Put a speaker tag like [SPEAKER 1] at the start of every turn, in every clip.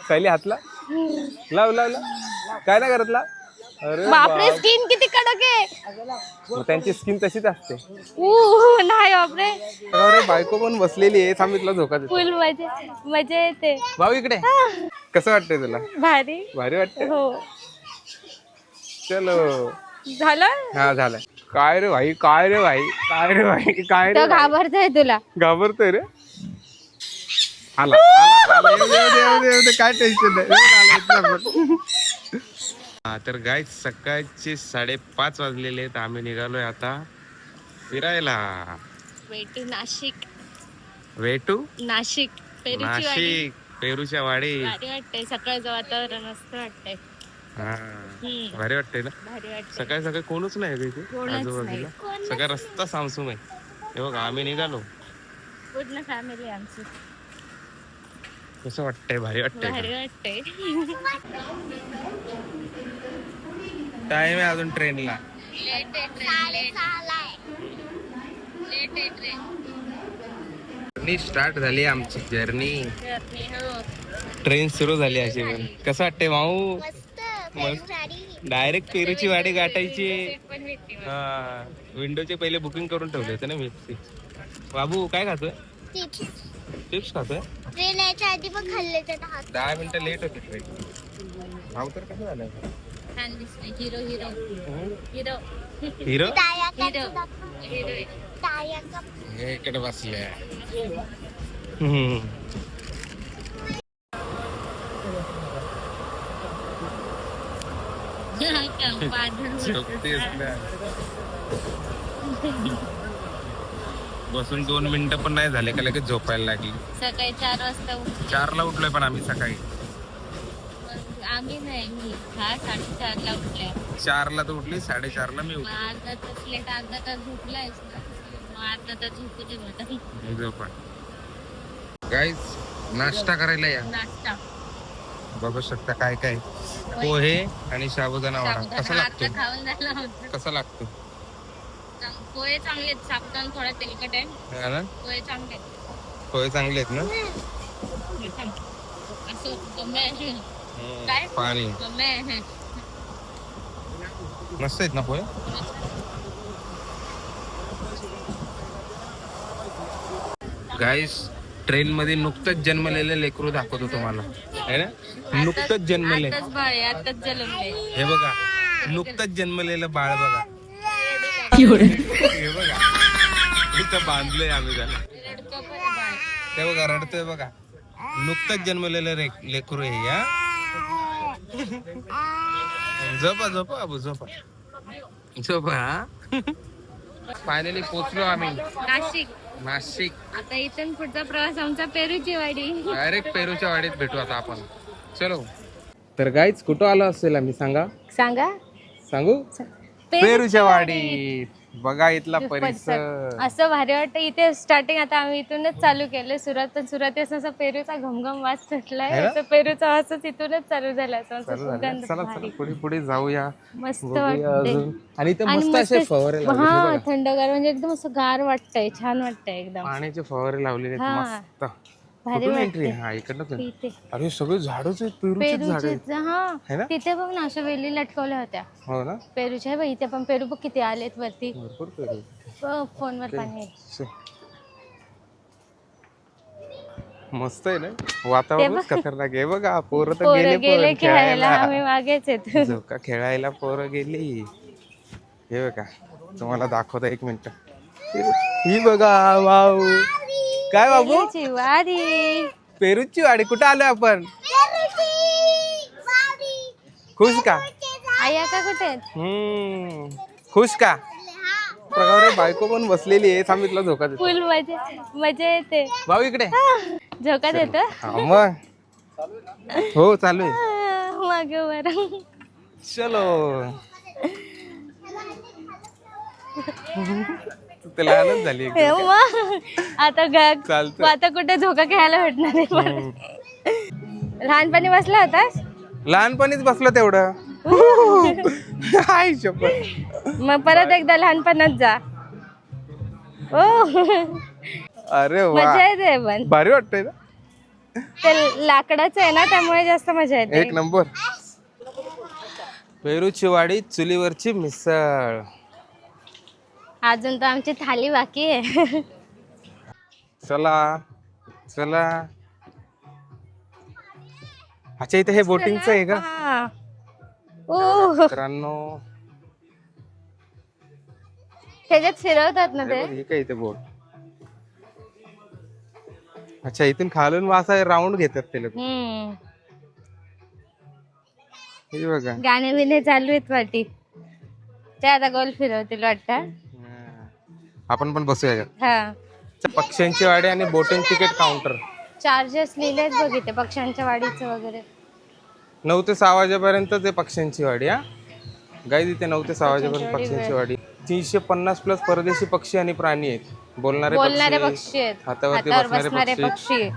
[SPEAKER 1] सायली हातला लाव लाव लाव. काय नाही करत लाव. अरे
[SPEAKER 2] बापरे स्किन किती कडक आहे.
[SPEAKER 1] मग त्यांची स्किन तशीच असते.
[SPEAKER 2] नाही बापरे
[SPEAKER 1] अरे बायको पण बसलेली आहे. सांगितलं झोका देतो.
[SPEAKER 2] फुल मजा येते.
[SPEAKER 1] भाऊ इकडे कसं वाटतंय तुला?
[SPEAKER 2] भारी
[SPEAKER 1] भारी वाटतंय.
[SPEAKER 2] हो
[SPEAKER 1] चलो
[SPEAKER 2] झालं.
[SPEAKER 1] हा झालं. काय रे भाई काय रे भाई काय रे भाई काय रे
[SPEAKER 2] तो घाबरतोय तुला.
[SPEAKER 1] घाबरतोय रे. आला आला, आला. येऊ दे, येऊ दे, येऊ दे, येऊ दे. काय टेन्शन नाही. आला इथला पण. हा तर गाईज सकाळचे 5:30 वाजलेले आहेत. आम्ही निघालोय आता फिरायला.
[SPEAKER 2] वेटू नाशिक.
[SPEAKER 1] वेटू
[SPEAKER 2] नाशिक पेरूची वाडी.
[SPEAKER 1] नाशिक पेरूच्या वाडी.
[SPEAKER 2] भारी वाटतंय सकाळचं वातावरण मस्त वाटतंय.
[SPEAKER 1] हा भारी वाटतंय ना.
[SPEAKER 2] भारी वाटतंय.
[SPEAKER 1] सकाळी सकाळी कोणच नाही रे इथे
[SPEAKER 2] कोणच
[SPEAKER 1] आजूबाजूला. सगळा रस्ता सामसूम आहे. हे बघा आम्ही निघालो.
[SPEAKER 2] पूर्ण फॅमिली आमची.
[SPEAKER 1] कसं वाटतंय? भारी वाटतंय.
[SPEAKER 2] भारी वाटतंय.
[SPEAKER 1] टाइम आहे अजून ट्रेनला.
[SPEAKER 2] लेट आहे ट्रेन. लेट आहे ट्रेन.
[SPEAKER 1] स्टार्ट झाली आमची जर्नी.
[SPEAKER 2] हो.
[SPEAKER 1] ट्रेन सुरू झाली अशी. पण कसं वाटतंय माऊ? डायरेक्ट पेरूची वाडी गाठायची. हा विंडोचे पहिले बुकिंग करून ठेवले होते ना मी. बाबू काय खातोय? चिप्स खातोय.
[SPEAKER 2] ट्रेन यायच्या आधी पण खाल्ले ते
[SPEAKER 1] 10 मिनिटं लेट होती ट्रेन. भाऊ तर कसं झालं?
[SPEAKER 2] छान दिसतंय. Hero hero hero
[SPEAKER 1] hero
[SPEAKER 2] hero
[SPEAKER 1] इकडे बसले. बसून 2 मिनिटं पण नाही झाले का लगेच झोपायला लागली.
[SPEAKER 2] सकाळी 4 वाजता
[SPEAKER 1] 4ला उठलोय पण आम्ही सकाळी.
[SPEAKER 2] आम्ही नाही मी 4:30ला उठले.
[SPEAKER 1] 4ला तर उठली 4:30ला मी उठलो.
[SPEAKER 2] अर्धा तास लेट अर्धा तास झोपलायस ना. मग अर्धा तास झोपू दे मला.
[SPEAKER 1] झोपा. गाईज नाश्ता करायला या.
[SPEAKER 2] नाश्ता
[SPEAKER 1] बघू शकता काय काय. पोहे आणि साबुदाणा वडा. कसा लागतो?
[SPEAKER 2] खाऊन झाला होता.
[SPEAKER 1] कसा लागतो?
[SPEAKER 2] पोहे चांगले आहेत. साबुदाणा थोडा तेलकट आहे.
[SPEAKER 1] हा ना
[SPEAKER 2] पोहे चांगले आहेत.
[SPEAKER 1] पोहे चांगले आहेत ना.
[SPEAKER 2] असं काय
[SPEAKER 1] पाणी मस्त आहेत ना पोहे. गाईस ट्रेन मध्ये नुकतंच जन्मलेलं लेकरू दाखवतो तुम्हाला. है ना. नुकतंच जन्मले.
[SPEAKER 2] आताच जन्मले.
[SPEAKER 1] हे बघा नुकतंच जन्मलेलं बाळ बघा. हे बघा इथं बांधलंय आम्ही त्याला. ते बघा रडतोय बघा. नुकतंच जन्मलेलं लेकरू आहे. या झोपा झोपा बाबू झोपा झोपा. फायनली पोहोचलो आम्ही नाशिक.
[SPEAKER 2] आता इथून पुढचा प्रवास आमचा पेरूची वाडी.
[SPEAKER 1] डायरेक्ट पेरूच्या वाडीत भेटू आता आपण. चलो. तर गाईच कुठं आलो असेल आम्ही सांगा. सांगू पेरूच्या वाडीत. बघा इथला परिसर
[SPEAKER 2] असं भारी वाटतं इथे. स्टार्टिंग आता आम्ही इथूनच चालू केलं. सुरुवातीस असा पेरूचा घमघम वास सुटलाय. पेरूचा वासच इथूनच चालू झाला.
[SPEAKER 1] चला पुढे पुढे जाऊया.
[SPEAKER 2] मस्त वाटतंय.
[SPEAKER 1] आणि इथे मस्त असे फवारे लावले.
[SPEAKER 2] हा थंडगार म्हणजे एकदम असं गार वाटतंय. छान वाटतंय एकदम.
[SPEAKER 1] पाण्याचे फवारे लावलेले मस्त.
[SPEAKER 2] भारी वाटतंय.
[SPEAKER 1] हा इकडनं.
[SPEAKER 2] इथे
[SPEAKER 1] अरे सगळे झाडच आहेत. पेरूचे झाड आहेत.
[SPEAKER 2] हा तिथे बघ ना अशा वेली लटकवल्या होत्या.
[SPEAKER 1] हो ना
[SPEAKER 2] पेरूच्या. बघ इथे पण पेरू बघ किती आलेत वरती.
[SPEAKER 1] भरपूर पेरू.
[SPEAKER 2] फोनवर पाणी.
[SPEAKER 1] मस्त आहे ना. वातावरण खतरनाक आहे. बघा पोरं तर
[SPEAKER 2] गेले खेळायला. आम्ही मागेच येतो.
[SPEAKER 1] झोका खेळायला पोरं गेली. हे बघा तुम्हाला दाखवता 1 मिनिट. ही बघा वाव. काय बाबू?
[SPEAKER 2] वाडी
[SPEAKER 1] पेरूची वाडी. कुठं आलोय आपण? खुश का?
[SPEAKER 2] आया का कुठे?
[SPEAKER 1] खुश का? प्रकारे बायको पण बसलेली आहे. सांगितलं झोका देतो.
[SPEAKER 2] फुल मजा येते.
[SPEAKER 1] भाऊ इकडे
[SPEAKER 2] झोका देतो.
[SPEAKER 1] मग हो चालू आहे.
[SPEAKER 2] मागे बरं.
[SPEAKER 1] चलो. लहानच झाली
[SPEAKER 2] आता कुठे झोका खेळायला भेटणार आहे. लहानपणी बसला होतास?
[SPEAKER 1] लहानपणीच बसलो तेवढं.
[SPEAKER 2] मग परत एकदा लहानपणात जा.
[SPEAKER 1] अरे वा
[SPEAKER 2] मजा येते पण.
[SPEAKER 1] भारी वाटतंय ना.
[SPEAKER 2] ते लाकडाचं आहे ना त्यामुळे जास्त मजा येते.
[SPEAKER 1] एक नंबर. पेरूची वाडी चुलीवरची मिसळ.
[SPEAKER 2] अजून तर आमची थाली बाकी आहे.
[SPEAKER 1] चला चला. अच्छा इथे हे बोटिंगचं आहे का
[SPEAKER 2] हा. ओ
[SPEAKER 1] मित्रांनो?
[SPEAKER 2] त्याच्यात फिरवतात ना ते.
[SPEAKER 1] हे काय इथे बोट. अच्छा इथून खालून वासा राऊंड घेतात ते लोक. हे बघा
[SPEAKER 2] गाणे बिणे चालू आहेत वाटी. ते आता गोल फिरवतील वाटतं.
[SPEAKER 1] आपण पण बसूया याच्यात.
[SPEAKER 2] हा.
[SPEAKER 1] पक्ष्यांची वाडी आणि बोटिंग तिकीट काउंटर.
[SPEAKER 2] चार्जेस लिहिलेत बघ इथे पक्ष्यांच्या वाडीचं वगैरे.
[SPEAKER 1] 9 ते 6 वाजेपर्यंत ते पक्ष्यांची वाडी. हा गाईज इथे 9 ते 6 वाजेपर्यंत पक्ष्यांची वाडी. 350 प्लस परदेशी पक्षी आणि प्राणी आहेत. बोलणारे
[SPEAKER 2] पक्षी आहेत.
[SPEAKER 1] हातावरती
[SPEAKER 2] बसणारे
[SPEAKER 1] बसणारे
[SPEAKER 2] पक्षी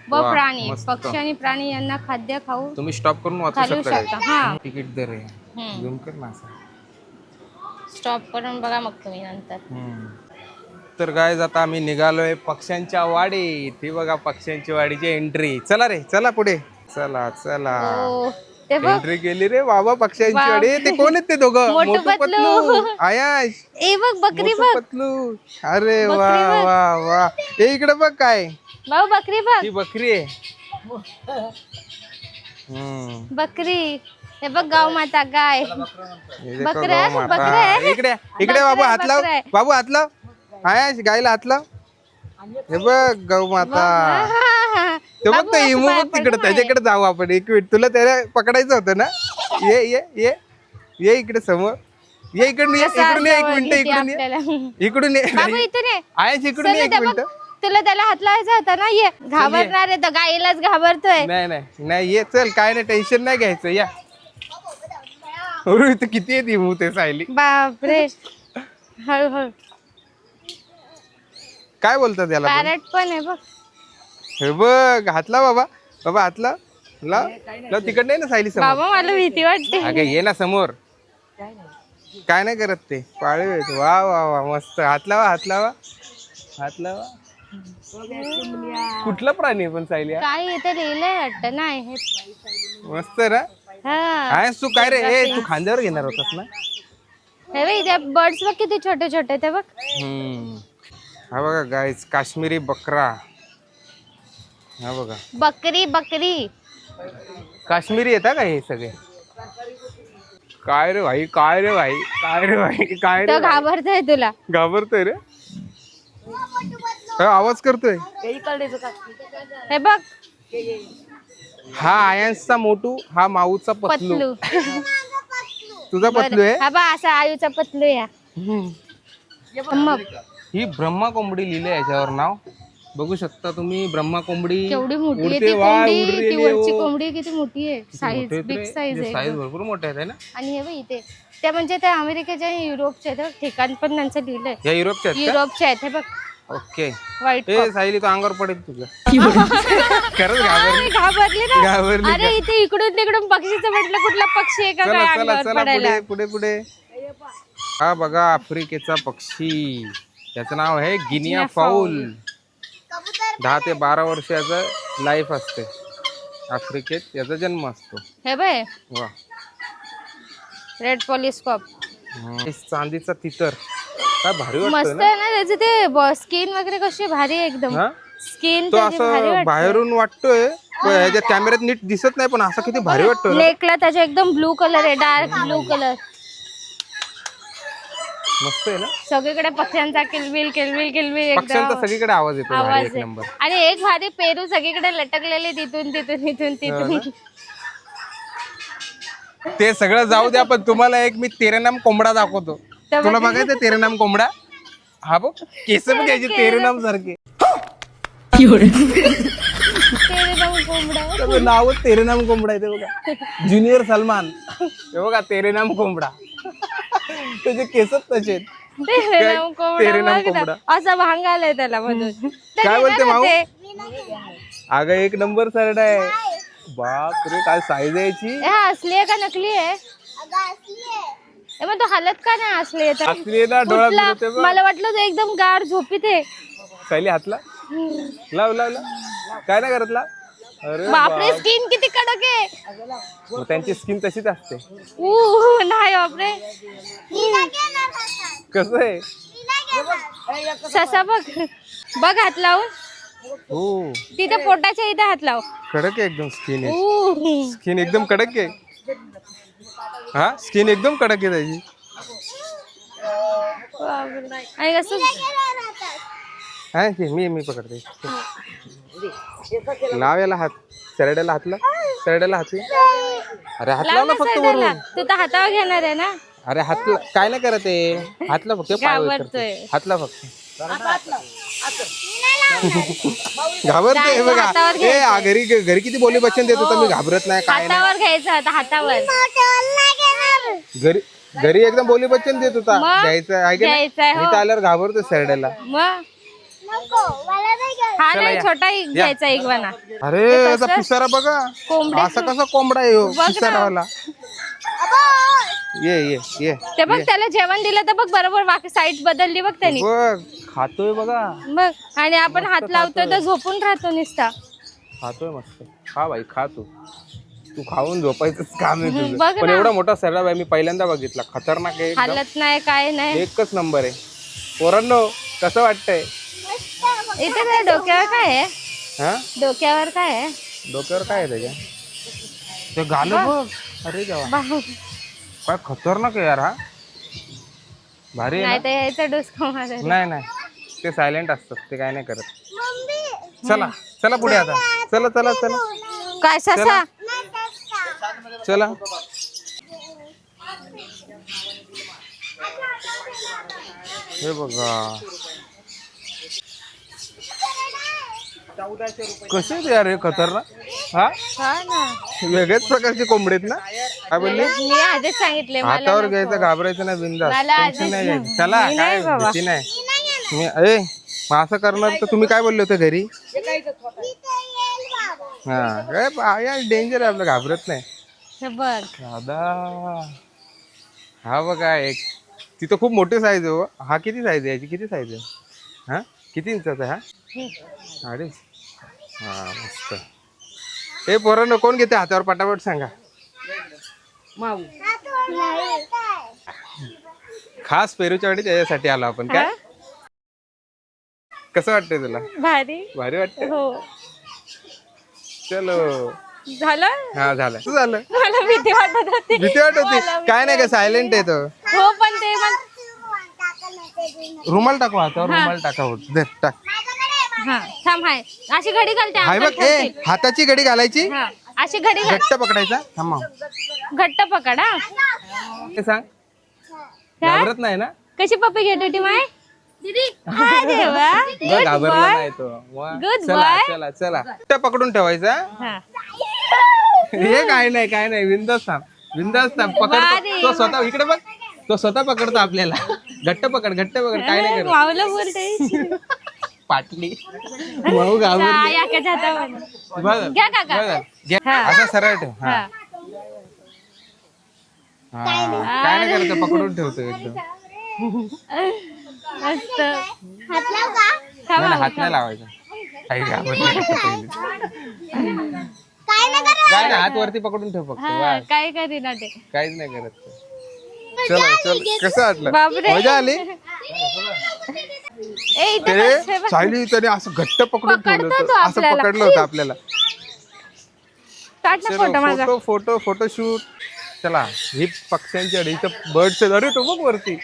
[SPEAKER 2] व
[SPEAKER 1] वा,
[SPEAKER 2] प्राणी.
[SPEAKER 1] मस्त.
[SPEAKER 2] पक्षी आणि प्राणी यांना खाद्य खाऊ
[SPEAKER 1] तुम्ही स्टॉप करून वाचू
[SPEAKER 2] घालू
[SPEAKER 1] शकता.
[SPEAKER 2] शकता. हा.
[SPEAKER 1] तिकीट दर आहे. झूम कर ना असं.
[SPEAKER 2] स्टॉप करून बघा मग तुम्ही नंतर.
[SPEAKER 1] तर गाईज आता आम्ही निघालोय पक्ष्यांच्या वाडीत. ही बघा पक्ष्यांची वाडीची एंट्री. चला रे चला पुढे. चला चला.
[SPEAKER 2] ओ, ते बघ
[SPEAKER 1] एंट्री केली रे बाबा पक्ष्यांची वाडी. ते कोण आहेत ते दोघं?
[SPEAKER 2] मोटू
[SPEAKER 1] मोटू पतलू आयाश.
[SPEAKER 2] ए बघ बकरी
[SPEAKER 1] मोटू
[SPEAKER 2] बघ.
[SPEAKER 1] पतलू. अरे वा
[SPEAKER 2] बकरी बघ.
[SPEAKER 1] वा वा. हे इकडे बघ काय.
[SPEAKER 2] भाऊ बकरी बघ.
[SPEAKER 1] ही बकरी आहे.
[SPEAKER 2] बकरी. हे बघ गाव माता गाय.
[SPEAKER 1] हे देखो
[SPEAKER 2] बकऱ्या,
[SPEAKER 1] गौ माता.
[SPEAKER 2] बकऱ्या आहे.
[SPEAKER 1] इकडे इकडे बाबू हात लाव.
[SPEAKER 2] बकऱ्या आहे.
[SPEAKER 1] बाबू हात लाव. आयाश गायला हात लाव. हे बघ गौ माता. ते बघ
[SPEAKER 2] बाबू,
[SPEAKER 1] ते
[SPEAKER 2] असं
[SPEAKER 1] इमू
[SPEAKER 2] पाय
[SPEAKER 1] बघ
[SPEAKER 2] पडू
[SPEAKER 1] तिकडे.
[SPEAKER 2] नये.
[SPEAKER 1] त्याच्याकडे जाऊ आपण. एक मिनिट तुला त्याला पकडायचं होतं ना. ये ये ये ये इकडे समोर. ये इकडून ये.
[SPEAKER 2] कसा
[SPEAKER 1] इकडून ये. एक
[SPEAKER 2] जवळ
[SPEAKER 1] मिनिट
[SPEAKER 2] घेते
[SPEAKER 1] इकडून ये.
[SPEAKER 2] आपल्याला.
[SPEAKER 1] इकडून ये.
[SPEAKER 2] बाबू इथे नाही.
[SPEAKER 1] आयाश इकडून ये एक
[SPEAKER 2] ते बघ,
[SPEAKER 1] मिनिट.
[SPEAKER 2] तुला त्याला हात लावायचा होता ना. ये घाबरणार आहे तर गाईलाच घाबरतोय.
[SPEAKER 1] नाही नाही नाही ये चल. काय नाही टेन्शन नाही घ्यायचं. या अरे इथं किती आहे इमू ते सायली.
[SPEAKER 2] बापरे. हळूहळू.
[SPEAKER 1] काय बोलतात त्याला पण?
[SPEAKER 2] पॅरेट पण आहे बघ.
[SPEAKER 1] हे बघ हातला बाबा. बाबा हातला लाव. लाव तिकड नाही ना सायली समोर.
[SPEAKER 2] बाबा मला भीती वाटते.
[SPEAKER 1] अगं ये ना समोर. काय नाही करत ते. पाळीव आहेत. वा वा वा मस्त. हात लावा हात लावा हात लावा. कुठला प्राणी आहे पण सायली हा?
[SPEAKER 2] काय इथे लिहिलंय वाटतं ना हे.
[SPEAKER 1] मस्त ना.
[SPEAKER 2] हा.
[SPEAKER 1] आहेस तू काय रे. ए तू खांद्यावर घेणार होतास ना.
[SPEAKER 2] हे बघ इथे बर्ड्स बघ किती छोटे छोटे ते बघ.
[SPEAKER 1] हा बघा गाईज काश्मीरी बकरा. हा बघा
[SPEAKER 2] बकरी बकरी.
[SPEAKER 1] काश्मीरी येतात का हे सगळे? काय रे भाई काय रे भाई काय रे भाई काय रे
[SPEAKER 2] तो घाबरतोय तुला.
[SPEAKER 1] घाबरतोय रे. आवाज करतोय.
[SPEAKER 2] हे बघ
[SPEAKER 1] हा आयांसचा मोटू. हा माऊचा पतलू.
[SPEAKER 2] पतलू.
[SPEAKER 1] तुझा पतलू आहे.
[SPEAKER 2] हा बा असा आयूचा पतलू या. मग
[SPEAKER 1] ही ब्रह्मा कोंबडी लिहिली याच्यावर नाव. बघू शकता तुम्ही ब्रह्मा कोंबडी.
[SPEAKER 2] केवढी मोठी आहे
[SPEAKER 1] उडते
[SPEAKER 2] ती
[SPEAKER 1] वा,
[SPEAKER 2] कोंबडी.
[SPEAKER 1] उड
[SPEAKER 2] ती
[SPEAKER 1] रेली
[SPEAKER 2] वरची
[SPEAKER 1] हो.
[SPEAKER 2] कोंबडी किती मोठी आहे. साईज बिग साईज आहे.
[SPEAKER 1] साईज भरपूर मोठे आहेत है ना.
[SPEAKER 2] आणि हे बघ इथे त्या म्हणजे त्या अमेरिकेच्या युरोपच्या आहेत. ठिकाण पण त्यांचं लिहिलंय.
[SPEAKER 1] या युरोपच्या आहेत का?
[SPEAKER 2] युरोपच्या आहेत हे बघ.
[SPEAKER 1] ओके.
[SPEAKER 2] व्हाईट
[SPEAKER 1] ए सायली तो अंगावर पडेल तुझं. खरंच घाबरली.
[SPEAKER 2] घाबरली ना.
[SPEAKER 1] घाबरली
[SPEAKER 2] अरे इथे इकडून तिकडून पक्षीचं म्हटलं कुठला पक्षी आहे का
[SPEAKER 1] चला
[SPEAKER 2] काय
[SPEAKER 1] चला
[SPEAKER 2] अंगावर
[SPEAKER 1] चला
[SPEAKER 2] पडायला.
[SPEAKER 1] पुढे पुढे पुढे. हा बघा आफ्रिकेचा पक्षी. याचं नाव आहे गिनिया फाऊल. 10 ते 12 वर्षाचं लाईफ असते. आफ्रिकेत याचा जन्म असतो.
[SPEAKER 2] हे बाय
[SPEAKER 1] वा.
[SPEAKER 2] रेड पॉलिस्कॉप.
[SPEAKER 1] चांदीचा तितर. काय भारी
[SPEAKER 2] मस्त
[SPEAKER 1] वाटतं
[SPEAKER 2] आहे ना त्याचे ते स्किन वगैरे कशी भारी आहे एकदम.
[SPEAKER 1] ना.
[SPEAKER 2] स्किन
[SPEAKER 1] तो असं बाहेरून वाटतोय पण ह्याच्या कॅमेऱ्यात नीट दिसत नाही पण असं किती भारी वाटतं ना.
[SPEAKER 2] नेकला त्याच्या एकदम ब्लू कलर आहे. Dark blue colour.
[SPEAKER 1] मस्त आहे ना.
[SPEAKER 2] सगळीकडे पक्ष्यांचा किलबिल किलबिल किलबिल
[SPEAKER 1] पक्ष्यांचा
[SPEAKER 2] एकदम
[SPEAKER 1] सगळीकडे आवाज येतो. भारी
[SPEAKER 2] आवाज
[SPEAKER 1] एक
[SPEAKER 2] आहे.
[SPEAKER 1] नंबर.
[SPEAKER 2] आणि एक भारी पेरू सगळीकडे लटकलेले तिथून तिथून तिथून तिथून.
[SPEAKER 1] ते सगळं जाऊ द्या पण तुम्हाला एक मी तेरे नाम कोंबडा दाखवतो. तुला बघायचं तेरे नाम कोंबडा. हा बघ केस पण घ्यायचे तेरे नाम सारखे.
[SPEAKER 2] तेरे नाम कोंबडा.
[SPEAKER 1] त्याचं नाव तेरे नाम कोंबडा आहे. ते बघा ज्युनियर सलमान. हे बघा तेरे नाम कोंबडा. त्याचे केसच तसे आहेत.
[SPEAKER 2] तेरे नाम
[SPEAKER 1] तेरे नाम
[SPEAKER 2] कोंबडा बघ
[SPEAKER 1] कोंबडा.
[SPEAKER 2] ना. असं भांग आलंय त्याला मधून.
[SPEAKER 1] काय बोलते माऊ?
[SPEAKER 2] ते
[SPEAKER 1] अगं एक नंबर सरड आहे. बाप रे काय साईज आहे याची.
[SPEAKER 2] हा असली आहे का नकली आहे? ए मग तो हालत का नाही असली आहे तर?
[SPEAKER 1] असली आहे ना डोळा
[SPEAKER 2] कुठला?
[SPEAKER 1] फिरवते बघ.
[SPEAKER 2] मला वाटलं तो एकदम गार झोपीत आहे.
[SPEAKER 1] सायली हातला लाव लाव लाव. काय नाही करत ला. अरे
[SPEAKER 2] बापरे स्किन किती कडक आहे.
[SPEAKER 1] मग त्यांची स्किन तशीच असते.
[SPEAKER 2] नाही बापरे.
[SPEAKER 1] कसं आहे
[SPEAKER 2] ससा बघ बघ हात लावून.
[SPEAKER 1] हो
[SPEAKER 2] तिथे पोटाच्या इथे हात लाव.
[SPEAKER 1] कडक आहे एकदम स्किन आहे. स्किन एकदम कडक आहे. हा स्किन एकदम कडक आहे त्याची.
[SPEAKER 2] आणि कसं
[SPEAKER 1] हा मी पकडते. लाव याला हात. सरड्याला हात लाव. सरड्याला हात लाव. अरे हात लाव ना फक्त वरून.
[SPEAKER 2] तू तर हातावर घेणार आहे ना.
[SPEAKER 1] अरे हात काय नाही करत आहे. हात लाव फक्त.
[SPEAKER 2] घाबरतोय.
[SPEAKER 1] हात लाव फक्त. घाबरते बघा. घरी घरी किती बोली बच्चन देत होता. मी घाबरत नाही काय नाही.
[SPEAKER 2] हातावर घ्यायचं आता हातावर.
[SPEAKER 1] घरी घरी एकदम बोली बच्चन देत होता. घ्यायचं आहे की नाही? मी तर आल्यावर घाबरतो सरड्याला.
[SPEAKER 2] मग हा नाही छोटा घ्यायचा इग्वाना.
[SPEAKER 1] अरे याचा पिसारा बघा. असा कसा कोंबडा आहे पिसारावाला. ये ये ये
[SPEAKER 2] ते बघ त्याला जेवण दिलं तर बघ बरोबर बाकी साईड बदलली बघ त्यांनी.
[SPEAKER 1] बघ खातोय बघा.
[SPEAKER 2] बघ आणि आपण हात लावतोय तर झोपून राहतो नुसता.
[SPEAKER 1] खातोय मस्त. खा बाई खा तू. तू खाऊन झोपायचंच काम आहे तुझं.
[SPEAKER 2] बघ
[SPEAKER 1] पण एवढा मोठा सरडा बाई मी पहिल्यांदा बघितला. खतरनाक आहे.
[SPEAKER 2] हालत नाही काय नाही.
[SPEAKER 1] एकच नंबर आहे. पोरांनो कसं वाटतंय?
[SPEAKER 2] इथे काय डोक्यावर काय आहे?
[SPEAKER 1] हा
[SPEAKER 2] डोक्यावर काय आहे?
[SPEAKER 1] डोक्यावर काय आहे त्याच्या? ते गाणं बघ. अरे देवा काय खतरनाक आहे यार. हा भारी
[SPEAKER 2] नाही तर यायचं डोसकं मारायला.
[SPEAKER 1] नाही नाही ते सायलेंट असतात. ते काय नाही करत. चला चला पुढे आता. चला चला चला
[SPEAKER 2] काय ससा
[SPEAKER 1] चला. हे बघा कसे यार हे खतरनाक. हा
[SPEAKER 2] ना
[SPEAKER 1] वेगळ्याच प्रकारचे कोंबडे आहेत ना. काय बोलले?
[SPEAKER 2] मी आधीच सांगितले
[SPEAKER 1] हातावर घ्यायचं घाबरायचं नाही. बिंदास
[SPEAKER 2] मला
[SPEAKER 1] टेन्शन नाही घ्यायचं. चला
[SPEAKER 2] नाही
[SPEAKER 1] काय
[SPEAKER 2] बाबा.
[SPEAKER 1] भीती नाही. तुम्ही मग असं करणार तर तुम्ही काय बोलले होते घरी? हा काय डेंजर आहे आपलं. घाबरत नाही.
[SPEAKER 2] बघ
[SPEAKER 1] दादा हा बघा एक. तिथं खूप मोठी साईज आहे. हा किती साईज आहे याची? किती साईज आहे? हा किती इंचाचा आहे हा? 2.5. हा मस्त. हे पोरांनो कोण घेते हातावर पटापट सांगा. खास पेरूच्या वाटी त्याच्यासाठी आलो आपण. काय कसं वाटतंय तुला?
[SPEAKER 2] भारी
[SPEAKER 1] भारी वाटतंय.
[SPEAKER 2] हो
[SPEAKER 1] चलो
[SPEAKER 2] झालं.
[SPEAKER 1] हा झालं. झालं.
[SPEAKER 2] मला भीती वाटत होती.
[SPEAKER 1] भीती वाटत होती. काय नाही का सायलेंट आहे तो.
[SPEAKER 2] हो पण ते
[SPEAKER 1] रुमाल टाकू हातावर. रुमाल टाका होत. धर टाक.
[SPEAKER 2] हा थांब हाय अशी घडी घालते.
[SPEAKER 1] हाय बघ. हाताची घडी घालायची.
[SPEAKER 2] हा अशी घडी घाल.
[SPEAKER 1] घट्ट पकडायचा. थांबा
[SPEAKER 2] घट्ट पकड. हा
[SPEAKER 1] हे सांग. घाबरत नाही ना?
[SPEAKER 2] कशी पप्पी घेत होती माय दीदी? अरे वा
[SPEAKER 1] घाबरला नाही तो.
[SPEAKER 2] Good
[SPEAKER 1] चला
[SPEAKER 2] boy.
[SPEAKER 1] चला चला. घट्ट पकडून ठेवायचा.
[SPEAKER 2] हा
[SPEAKER 1] हे काय नाही काय नाही. बिंदास थांब. बिंदास थांब. पकडतो तो स्वतः. इकडे बघ तो स्वतः पकडतो आपल्याला. घट्ट पकड घट्ट पकड. काय नाही करत.
[SPEAKER 2] माऊला बोलते
[SPEAKER 1] पाटली माऊ घाबरली.
[SPEAKER 2] याच्या हातावर
[SPEAKER 1] बघ
[SPEAKER 2] घ्या काका.
[SPEAKER 1] घ्या. असं सरळ ठेव. हा
[SPEAKER 2] हा
[SPEAKER 1] काय नाही करत. पकडून ठेवतो एकदम.
[SPEAKER 2] मस्त.
[SPEAKER 1] नाही, हात नाही लावायचा. काही घाबरली. काय नाही हात वरती पकडून ठेव फक्त. बस.
[SPEAKER 2] काय करीना ते
[SPEAKER 1] काहीच नाही करत. चलो चल. कसं वाटलं?
[SPEAKER 2] बापरे.
[SPEAKER 1] मजा आली.
[SPEAKER 2] ए इथे
[SPEAKER 1] ते
[SPEAKER 2] बस, हे बघ.
[SPEAKER 1] सायली त्याने असं घट्ट पकडून ठेवलं
[SPEAKER 2] पकडतो तो
[SPEAKER 1] होतं. असं
[SPEAKER 2] आपल्याला.
[SPEAKER 1] पकडलं होतं आपल्याला.
[SPEAKER 2] काढ ना फोटो माझा.
[SPEAKER 1] फोटोशूट. चला ही पक्ष्यांची अडी. इथं बर्ड्स. अरे तो बघ वरती.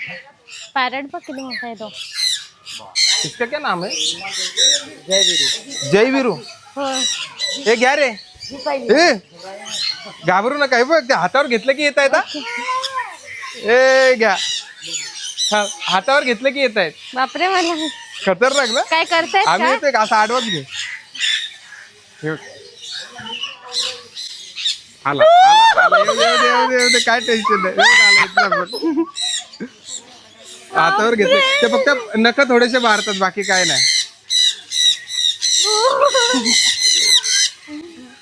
[SPEAKER 2] पॅरट बघ किती मोठा आहे तो.
[SPEAKER 1] इसका क्या नाम है? जय वीरू.
[SPEAKER 2] हो
[SPEAKER 1] हे घ्या रे. ए घाबरू नका. हे बघ ते हातावर घेतलं की येत आहेत. ए घ्या. हातावर घेतलं की येत आहेत.
[SPEAKER 2] बापरे मला
[SPEAKER 1] खतरनाक ना.
[SPEAKER 2] काय करताय
[SPEAKER 1] आम्ही येतोय का? असं आडवत घे. आला काय टेन्शन नाही. हातावर घेतलं ते फक्त नख थोडेसे मारतात. बाकी काय नाही.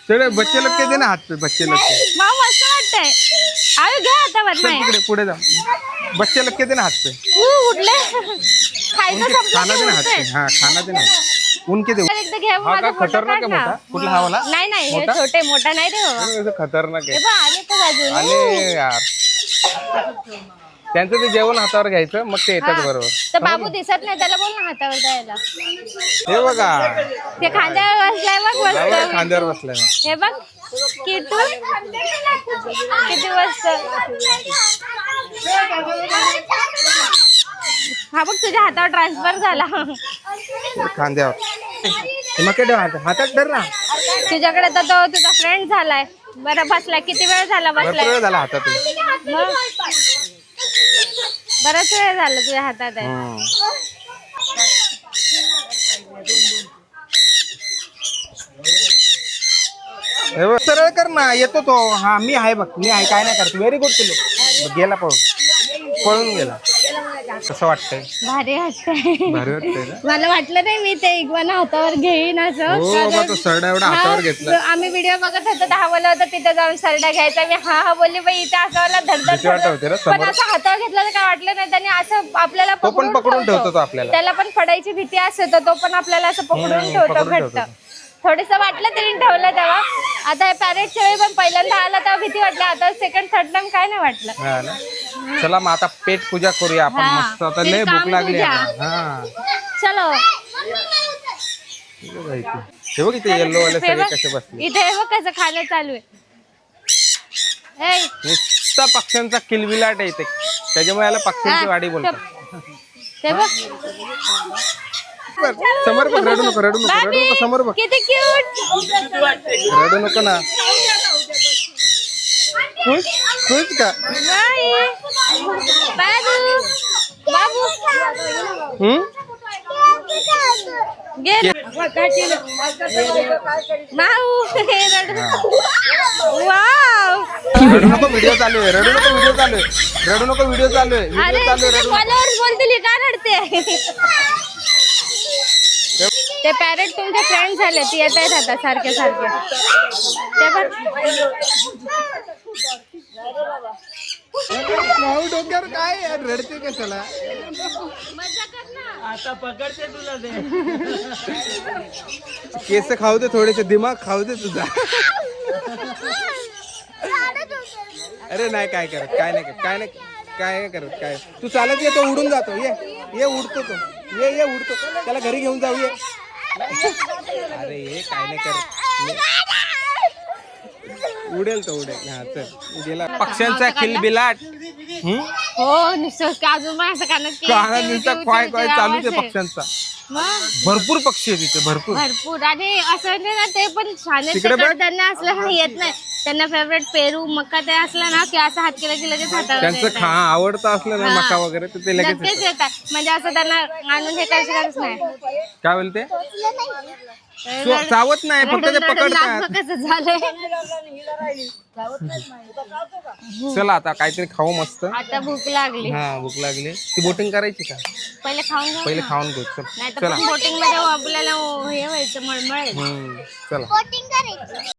[SPEAKER 1] थोडे बच्चे लोक के दे ना हात पे. बच्चे लोक
[SPEAKER 2] माऊ मस्त वाटतंय. आम्ही घ्या आता बदमाई.
[SPEAKER 1] तिकडे पुढे जा. बच्चे लोक के दे ना हात पे.
[SPEAKER 2] उठले खायचं
[SPEAKER 1] खाना दे ना हात पे.
[SPEAKER 2] संपलं.
[SPEAKER 1] हा खाना दे ना. उनके देऊ
[SPEAKER 2] एकदा घे
[SPEAKER 1] हा
[SPEAKER 2] माझा
[SPEAKER 1] का
[SPEAKER 2] फोटो
[SPEAKER 1] खतरनाक
[SPEAKER 2] काढ
[SPEAKER 1] आहे
[SPEAKER 2] ना.
[SPEAKER 1] मोठा कुठला हा वाला
[SPEAKER 2] नाही नाही हे
[SPEAKER 1] मोठा?
[SPEAKER 2] छोटे मोठा नाही रे बाबा.
[SPEAKER 1] असं खतरनाक
[SPEAKER 2] हे
[SPEAKER 1] आहे
[SPEAKER 2] बघ आले तर अजून.
[SPEAKER 1] आले यार त्यांचं ते जेवण हातावर घ्यायचं मग ते येतात
[SPEAKER 2] हा.
[SPEAKER 1] बरोबर
[SPEAKER 2] तर बाबू दिसत नाही त्याला बोल ना हातावर द्यायला.
[SPEAKER 1] हे बघा
[SPEAKER 2] ते खांद्यावर बसलाय बघ
[SPEAKER 1] हा बघा,
[SPEAKER 2] मस्त.
[SPEAKER 1] खांद्यावर बसलाय ना.
[SPEAKER 2] हे बघ किटू किती मस्त. हा बघ तुझ्या हातावर ट्रान्सफर झाला.
[SPEAKER 1] खांद्यावर मग काय ठेव हातात धर ना
[SPEAKER 2] तुझ्याकडे तर तो तुझा फ्रेंड झालाय. बरं बसलाय किती वेळ झाला
[SPEAKER 1] भरपूर
[SPEAKER 2] बसलाय.
[SPEAKER 1] वेळ झाला हातातून
[SPEAKER 2] मग बराच वेळ झाला तुझ्या हातात आहे.
[SPEAKER 1] हे बघ, सरळ कर ना येतो तो हा मी आहे बघ मी आहे काय नाही करतो व्हेरी गुड तुला गेला पळून गेला कसं वाटतंय
[SPEAKER 2] भारी वाटतंय.
[SPEAKER 1] भारी वाटतंय ना
[SPEAKER 2] मला वाटलं नाही मी ते इग्वाना हातावर घेईन असं.
[SPEAKER 1] हो बाबा तो सरडा एवढा हातावर घेतला
[SPEAKER 2] आम्ही व्हिडिओ बघत होतो तर हा बोलला होता तिथे जाऊन सरडा घ्यायचा. मी हा बोलली बाई इथे असावला
[SPEAKER 1] भीती वाटत होती रे
[SPEAKER 2] धडधड पण
[SPEAKER 1] समोर
[SPEAKER 2] असं हातावर घेतलं तर काय वाटलं नाही. त्याने असं आपल्याला
[SPEAKER 1] तो पण पकडून ठेवतो तो आपल्याला
[SPEAKER 2] त्याला पण पडायची भीती असते तो पण आपल्याला असं पकडून ठेवतो
[SPEAKER 1] पकडून
[SPEAKER 2] घट्ट.
[SPEAKER 1] ठेवतो.
[SPEAKER 2] थोडस वाटलं तरी ठेवलं तेव्हा. आता पॅरेटच्या वेळी पण पहिल्यांदा आला तेव्हा भीती वाटली. आता सेकंड थर्ड टाइम काय नाही वाटलं.
[SPEAKER 1] हा ना चला मग आता पेट पूजा करूया आपण
[SPEAKER 2] हा.
[SPEAKER 1] मस्त आता लय
[SPEAKER 2] फिर
[SPEAKER 1] भूक
[SPEAKER 2] काम
[SPEAKER 1] लागली
[SPEAKER 2] पूजा.
[SPEAKER 1] आता. हा
[SPEAKER 2] चलो
[SPEAKER 1] हे बघ इथे येल्लो वाले
[SPEAKER 2] हे
[SPEAKER 1] सगळे
[SPEAKER 2] बघ,
[SPEAKER 1] कसे बसले
[SPEAKER 2] इथे हे बघ कसं खाणं चालू आहे. ए,
[SPEAKER 1] नुसता पक्ष्यांचा किलबिलाट आहे इथे त्याच्यामुळे याला पक्ष्यांची वाडी बोलतात
[SPEAKER 2] ते बघ
[SPEAKER 1] समोर बघ रडू नको रडू नको रडू
[SPEAKER 2] बाबी,
[SPEAKER 1] नको समोर बघ
[SPEAKER 2] किती क्यूट.
[SPEAKER 1] रडू नको ना खुश खुश का
[SPEAKER 2] बाबू बाबू घे माऊ हे रडू. वाव
[SPEAKER 1] रडू नको व्हिडिओ चालू आहे रडू नको व्हिडिओ चालू आहे रडू नको व्हिडिओ चालू आहे
[SPEAKER 2] अरे
[SPEAKER 1] व्हिडिओ चालू आहे
[SPEAKER 2] तुझे
[SPEAKER 1] रडू नको.
[SPEAKER 2] फॉलोअर्स बोलतील का रडते. ते पॅरेट तुमचे फ्रेंड झाले ती येत आहेत आता सारखे सारखे. ते पण
[SPEAKER 1] भाऊ डोक्यावर काय यार रडते कशाला
[SPEAKER 2] मजा कर ना.
[SPEAKER 3] आता पकडते तुला ते.
[SPEAKER 1] केस खाऊ दे थोडेसे दिमाग खाऊ दे तुझा अरे नाही काय करत काय नाही करत काय नाही काय नाही करत काय तू चालत ये तो उडून जातो ये उडतो तो ये उडतो त्याला घरी घेऊन जाऊ ये अरे ये काय नाही करत उडेल तो उडेल हा चल उडेला पक्ष्यांचा किलबिलाट
[SPEAKER 2] हो नुसतं अजून पण असं
[SPEAKER 1] कानात नुसता काय काय चालूच आहे पक्ष्यांचा
[SPEAKER 2] मग
[SPEAKER 1] भरपूर पक्षी आहे तिथे भरपूर
[SPEAKER 2] भरपूर. आणि असं नाही ना ते पण छान आहेत.
[SPEAKER 1] तिकडे
[SPEAKER 2] तिकडे
[SPEAKER 1] बघ.
[SPEAKER 2] त्यांना असलं काही येत नाही. त्यांना फेवरेट पेरू मक्का ते असलं ना की असं हात केलं की लगेच हातावर
[SPEAKER 1] त्यांचं
[SPEAKER 2] येतात.
[SPEAKER 1] आवडतं असलं ना
[SPEAKER 2] हा.
[SPEAKER 1] मका वगैरे तर ते लगेच
[SPEAKER 2] नक्कीच येतात. म्हणजे असं त्यांना आणून हे करायचं नाही.
[SPEAKER 1] काय बोलते चावत नाही फक्त ते
[SPEAKER 2] रडून रडून
[SPEAKER 1] पकडतात
[SPEAKER 2] नाक कसं झालंय.
[SPEAKER 1] चला आता काहीतरी खाऊ मस्त
[SPEAKER 2] आता भूक लागली.
[SPEAKER 1] हा भूक लागली ती बोटिंग करायची का
[SPEAKER 2] पहिले खाऊन घेऊ
[SPEAKER 1] पहिले
[SPEAKER 2] ना.
[SPEAKER 1] खाऊन घेऊ चल
[SPEAKER 2] नाही तर
[SPEAKER 1] चला
[SPEAKER 2] बोटिंग मध्ये आपल्याला हे व्हायचं मळमळ.
[SPEAKER 1] चला